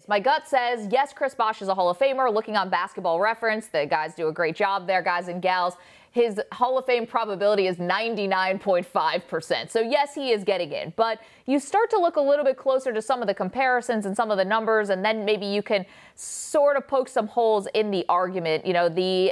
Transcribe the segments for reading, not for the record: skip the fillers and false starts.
My gut says, yes, Chris Bosh is a Hall of Famer. Looking on Basketball Reference, the guys do a great job there, guys and gals. His Hall of Fame probability is 99.5%. So, yes, he is getting in. But you start to look a little bit closer to some of the comparisons and some of the numbers, and then maybe you can sort of poke some holes in the argument, the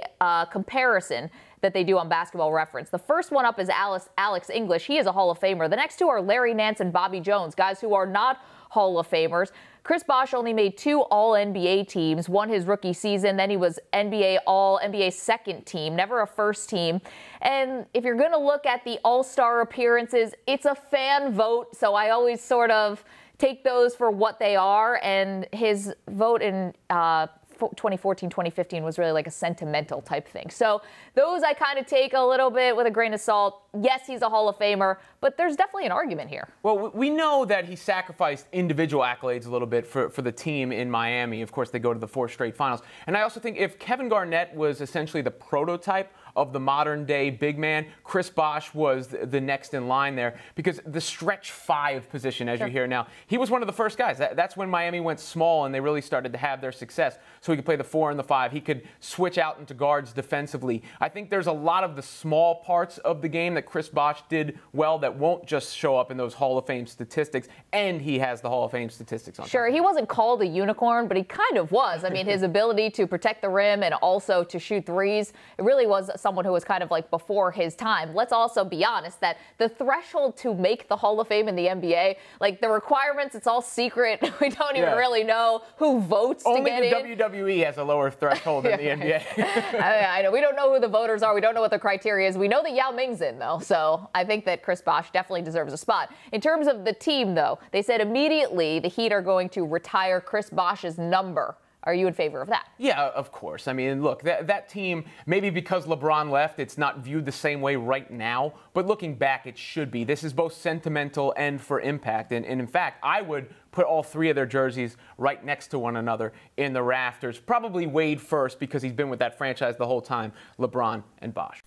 comparison that they do on Basketball Reference. The first one up is Alex English. He is a Hall of Famer. The next two are Larry Nance and Bobby Jones, guys who are not Hall of Famers. Chris Bosh only made 2 All-NBA teams, one his rookie season, then he was All-NBA second team, never a first team. And if you're going to look at the All-Star appearances, it's a fan vote, so I always sort of take those for what they are, and his vote in 2014-2015 was really like a sentimental type thing. So those I kind of take a little bit with a grain of salt. Yes, he's a Hall of Famer, but there's definitely an argument here. Well, we know that he sacrificed individual accolades a little bit for the team in Miami. Of course, they go to the 4 straight finals. And I also think if Kevin Garnett was essentially the prototype of the modern-day big man, Chris Bosh was the next in line there, because the stretch 5 position, as you hear now, he was one of the first guys. That's when Miami went small and they really started to have their success. So he could play the 4 and the 5. He could switch out into guards defensively. I think there's a lot of the small parts of the game that Chris Bosh did well that won't just show up in those Hall of Fame statistics, and he has the Hall of Fame statistics on Sure, he wasn't called a unicorn, but he kind of was. I mean, his ability to protect the rim and also to shoot threes, it really was someone who was kind of like before his time. Let's also be honest that the threshold to make the Hall of Fame in the NBA, like the requirements, it's all secret. We don't even really know who votes to get in. Only the WWE has a lower threshold than the NBA. I know. We don't know who the voters are. We don't know what the criteria is. We know that Yao Ming's in, though. So I think that Chris Bosh definitely deserves a spot. In terms of the team, though, they said immediately the Heat are going to retire Chris Bosh's number. Are you in favor of that? Yeah, of course. I mean, look, that team, maybe because LeBron left, it's not viewed the same way right now. But looking back, it should be. This is both sentimental and for impact. And in fact, I would put all 3 of their jerseys right next to one another in the rafters. Probably Wade first because he's been with that franchise the whole time, LeBron and Bosh.